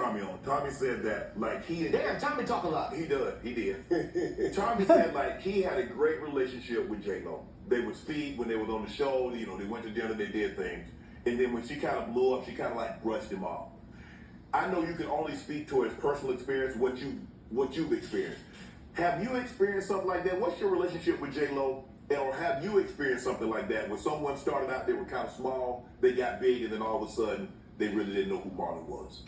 Tommy on. Tommy said that like he Damn, Tommy talk a lot. He does. He did. Tommy said like he had a great relationship with J-Lo. They would speak when they was on the show. You know, they went to dinner, they did things, and then when she kind of blew up, she kind of like brushed him off. I know you can only speak towards personal experience, what you've experienced. Have you experienced something like that? What's your relationship with J-Lo? Or have you experienced something like that when someone started out, they were kind of small, they got big, and then all of a sudden they really didn't know who Marlon was?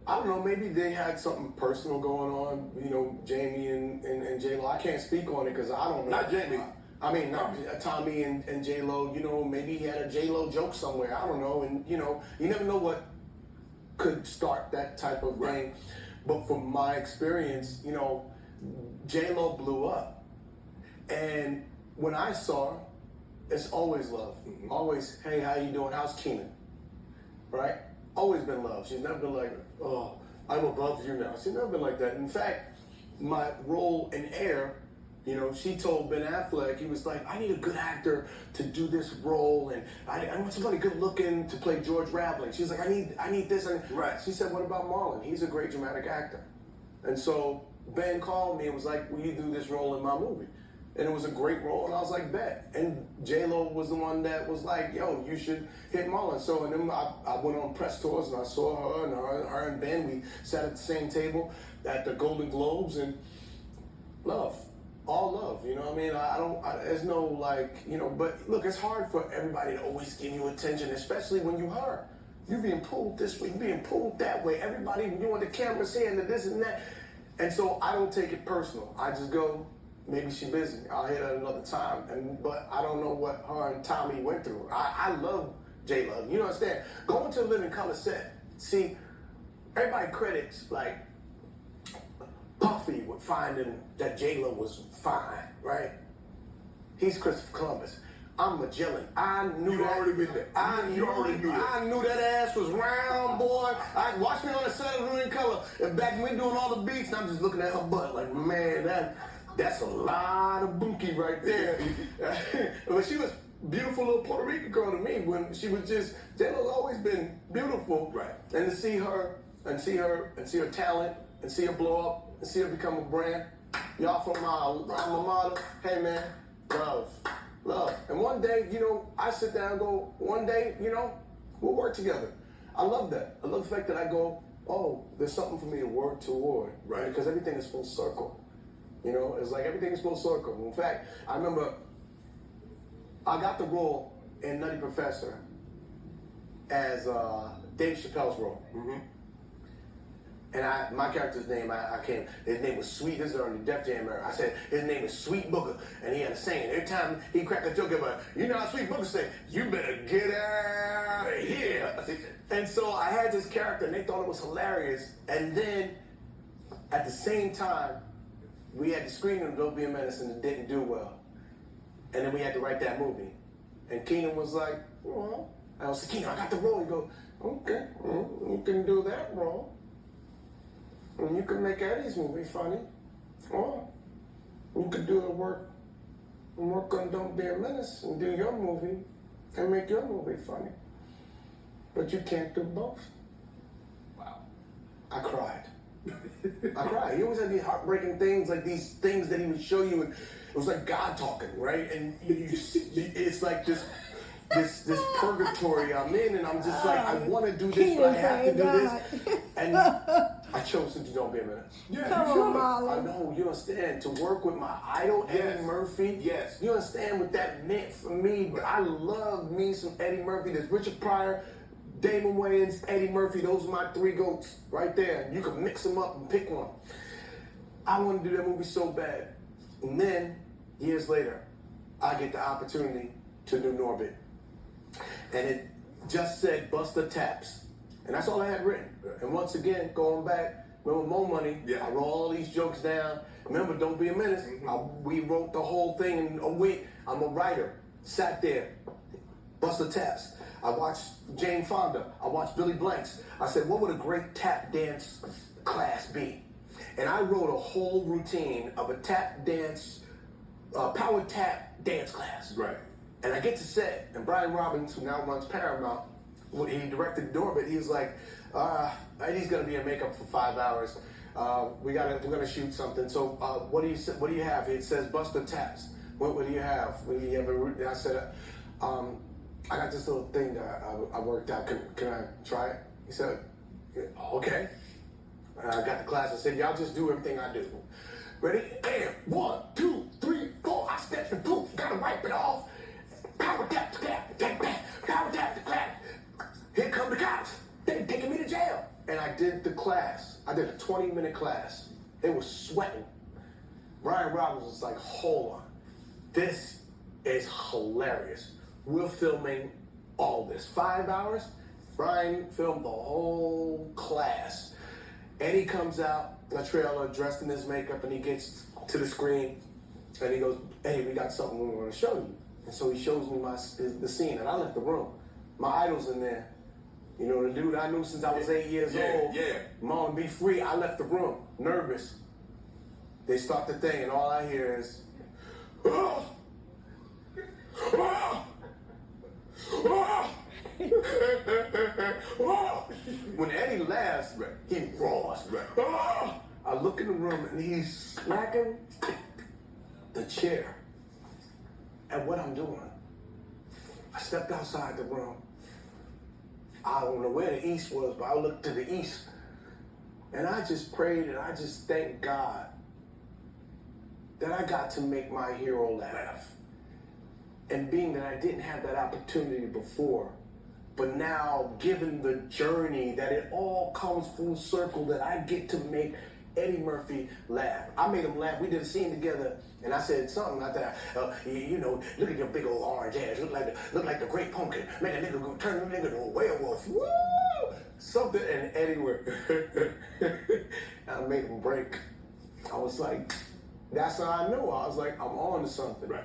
I don't know, maybe they had something personal going on, you know, Jamie and J-Lo. I can't speak on it because I don't know. Not Jamie. I mean, not Tommy and J-Lo, you know, maybe he had a J-Lo joke somewhere. I don't know. And, you know, you never know what could start that type of thing. But from my experience, you know, J-Lo blew up. And when I saw her, it's always love. Mm-hmm. Always, hey, how you doing? How's Kenan? Right? Always been love. She's never been like, oh, I'm above you now. She's never been like that. In fact, my role in Air, you know, she told Ben Affleck, he was like, I need a good actor to do this role, and I want somebody good looking to play George Raveling. She's like, I need this. Right. She said, what about Marlon? He's a great dramatic actor. And so Ben called me and was like, will you do this role in my movie? And it was a great role, and I was like, bet. And J-Lo was the one that was like, yo, you should hit Marlon. So, and then I went on press tours, and I saw her, and her and Ben, we sat at the same table at the Golden Globes, and love. All love, you know what I mean? There's no like, you know, but look, it's hard for everybody to always give you attention, especially when you're her. You're being pulled this way, you're being pulled that way. Everybody, you want the camera saying that this and that. And so I don't take it personal. I just go, maybe she's busy. I'll hit her another time. But I don't know what her and Tommy went through. I love J-Lo. You know what I'm saying? Going to a Living Color set. See, everybody credits like Puffy with finding that J-Lo was fine, right? He's Christopher Columbus. I'm Magellan. I knew You that. already been there. You already knew that. I knew that ass was round, boy. Watch me on the set of Living Color. And back when we doing all the beats, and I'm just looking at her butt like, man, that's a lot of bookie right there. But she was beautiful little Puerto Rican girl to me when she was just, J-Lo's always been beautiful. Right. And to see her talent and see her blow up and see her become a brand. Y'all from my alma mater, hey man, love. And one day, you know, I sit down and go, one day, you know, we'll work together. I love that. I love the fact that I go, oh, there's something for me to work toward, right? Because everything is full circle. You know, it's like everything is full circle. In fact, I remember I got the role in Nutty Professor as Dave Chappelle's role. Mm-hmm. And my character's name, his name was Sweet. This is during the Def Jam era. I said, his name is Sweet Booger. And he had a saying. Every time he cracked a joke about, you know how Sweet Booger say, you better get out of here. And so I had this character, and they thought it was hilarious. And then, at the same time, we had the screening of Don't Be a Menace, and it didn't do well. And then we had to write that movie. And Kenan was like, well, I was like, Kenan, I got the role. He goes, okay, you can do that role. And you can make Eddie's movie funny. Or you could do the work on Don't Be a Menace and do your movie and make your movie funny. But you can't do both. Wow. I cried. I cried. He always had these heartbreaking things, like these things that he would show you, and it was like God talking, right? And it's like this purgatory I'm in, and I'm just like, I want to do this, but I have to do this. And I chose to do Don't Be a Menace. Yeah, Come on, Marlon. I know, you understand, to work with my idol, Eddie Murphy. Yes. You understand what that meant for me? But I love me some Eddie Murphy. There's Richard Pryor, Damon Wayans, Eddie Murphy. Those are my three goats right there. You can mix them up and pick one. I want to do that movie so bad. And then, years later, I get the opportunity to do Norbit. And it just said Buster Taps. And that's all I had written. And once again, going back, remember Mo Money, I wrote all these jokes down. Remember, Don't Be a Menace. We wrote the whole thing in a week. I'm a writer. Sat there. Buster Taps. I watched Jane Fonda. I watched Billy Blanks. I said, what would a great tap dance class be? And I wrote a whole routine of a tap dance, power tap dance class. Right. And I get to set, and Brian Robbins, who now runs Paramount, when he directed Norbit, he was like, Eddie's gonna be in makeup for 5 hours. We're gonna shoot something. So what do you have? It says Buster Taps. What do you have? What do you have? I said, I got this little thing that I worked out. Can I try it? He said, yeah, okay. I got the class. I said, y'all just do everything I do. Ready? And 1, 2, 3, 4. I stepped and poof. Gotta wipe it off. Power tap, clap, tap, tap. Power tap, clap. Here come the cops. They taking me to jail. And I did the class. I did a 20-minute class. They were sweating. Ryan Roberts was like, hold on. This is hilarious. We're filming all this. 5 hours. Brian filmed the whole class. Eddie comes out in a trailer dressed in his makeup and he gets to the screen and he goes, hey, we got something we want to show you. And so he shows me the scene and I left the room. My idol's in there. You know, the dude I knew since I was 8 years old. Yeah. Mom, be free. I left the room, nervous. They start the thing and all I hear is, oh! Oh! Oh! Oh! When Eddie laughs, he roars. Oh! I look in the room and he's smacking the chair at what I'm doing. I stepped outside the room. I don't know where the east was, but I looked to the east. And I just prayed and I just thanked God that I got to make my hero laugh. And being that I didn't have that opportunity before, but now given the journey that it all comes full circle, that I get to make Eddie Murphy laugh. I made him laugh. We did a scene together, and I said something like that. You know, look at your big old orange ass. Look like the Great Pumpkin. Make a nigga go turn a nigga to a werewolf. Woo! Something, and Eddie went. I made him break. I was like, that's how I knew. I was like, I'm on to something. Right.